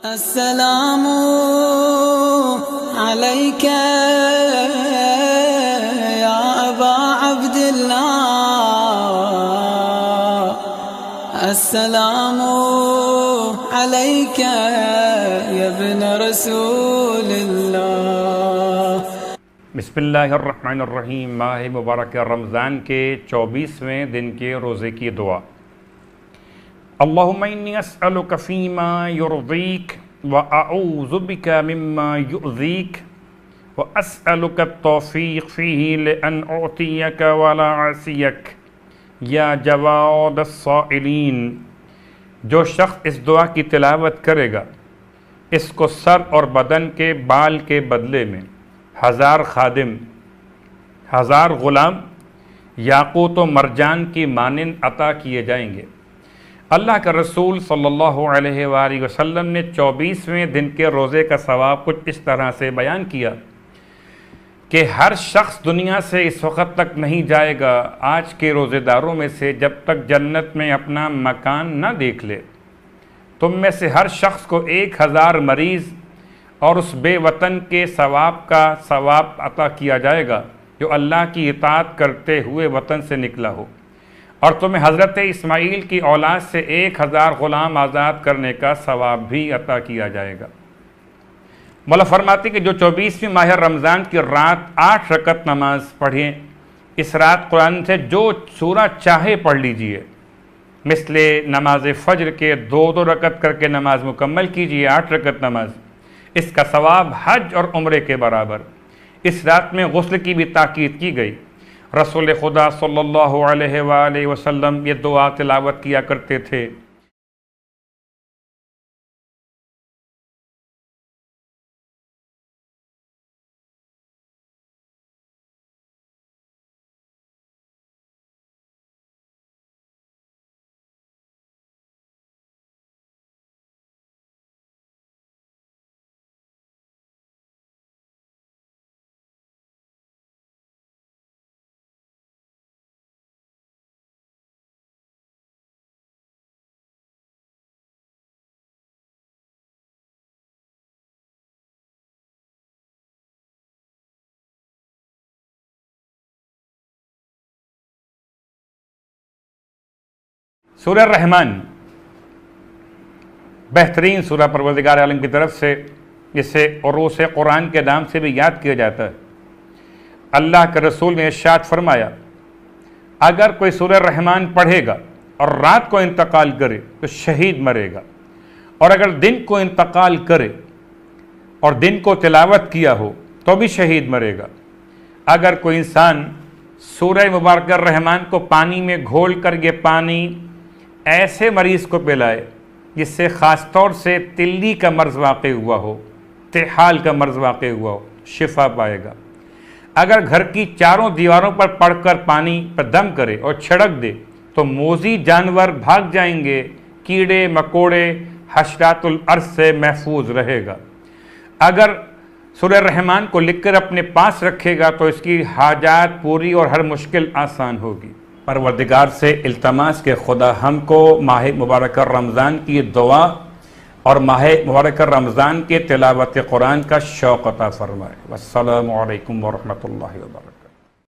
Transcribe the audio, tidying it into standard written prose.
السلام عليك يا أبا عبد الله السلام عليك يا ابن رسول الله بسم اللہ الرحمن الرحیم۔ ماہ مبارک رمضان کے 24ویں دن کے روزے کی دعا۔ اللہم انی اسألک فیما یرضیک واعوذ بک مما یؤذیک واسألک التوفیق فیہ لان اعطیک ولا عصیک یا جواد السائلین۔ جو شخص اس دعا کی تلاوت کرے گا اس کو سر اور بدن کے بال کے بدلے میں 1000 خادم، 1000 غلام یاقوت و مرجان کی مانند عطا کیے جائیں گے۔ اللہ کا رسول صلی اللہ علیہ وآلہ وسلم نے 24ویں دن کے روزے کا ثواب کچھ اس طرح سے بیان کیا کہ ہر شخص دنیا سے اس وقت تک نہیں جائے گا آج کے روزے داروں میں سے جب تک جنت میں اپنا مکان نہ دیکھ لے۔ تم میں سے ہر شخص کو 1000 مریض اور اس بے وطن کے ثواب کا ثواب عطا کیا جائے گا جو اللہ کی اطاعت کرتے ہوئے وطن سے نکلا ہو، اور تمہیں حضرت اسماعیل کی اولاد سے 1000 غلام آزاد کرنے کا ثواب بھی عطا کیا جائے گا۔ مولا فرماتے کہ جو 24ویں ماہ رمضان کی رات 8 رکعت نماز پڑھیں، اس رات قرآن سے جو سورہ چاہے پڑھ لیجئے، مثل نماز فجر کے 2 رکعت کر کے نماز مکمل کیجئے، 8 رکعت نماز، اس کا ثواب حج اور عمرے کے برابر۔ اس رات میں غسل کی بھی تاکید کی گئی۔ رسول خدا صلی اللہ علیہ وآلہ وسلم یہ دعا تلاوت کیا کرتے تھے۔ سورہ رحمان بہترین سورہ پروردگار عالم کی طرف سے، جسے عروس قرآن کے نام سے بھی یاد کیا جاتا ہے۔ اللہ کے رسول نے ارشاد فرمایا اگر کوئی سورہ رحمان پڑھے گا اور رات کو انتقال کرے تو شہید مرے گا، اور اگر دن کو انتقال کرے اور دن کو تلاوت کیا ہو تو بھی شہید مرے گا۔ اگر کوئی انسان سورہ مبارکہ رحمان کو پانی میں گھول کر یہ پانی ایسے مریض کو پلائے جس سے خاص طور سے تلی کا مرض واقع ہوا ہو، تحال کا مرض واقع ہوا ہو، شفا پائے گا۔ اگر گھر کی چاروں دیواروں پر پڑھ کر پانی پر دم کرے اور چھڑک دے تو موذی جانور بھاگ جائیں گے، کیڑے مکوڑے حشرات الارض سے محفوظ رہے گا۔ اگر سورہ رحمان کو لکھ کر اپنے پاس رکھے گا تو اس کی حاجات پوری اور ہر مشکل آسان ہوگی۔ پروردگار سے التماس کہ خدا ہم کو ماہ مبارک رمضان کی دعا اور ماہ مبارک رمضان کے تلاوت قرآن کا شوق عطا فرمائے۔ والسلام علیکم ورحمۃ اللہ وبرکاتہ۔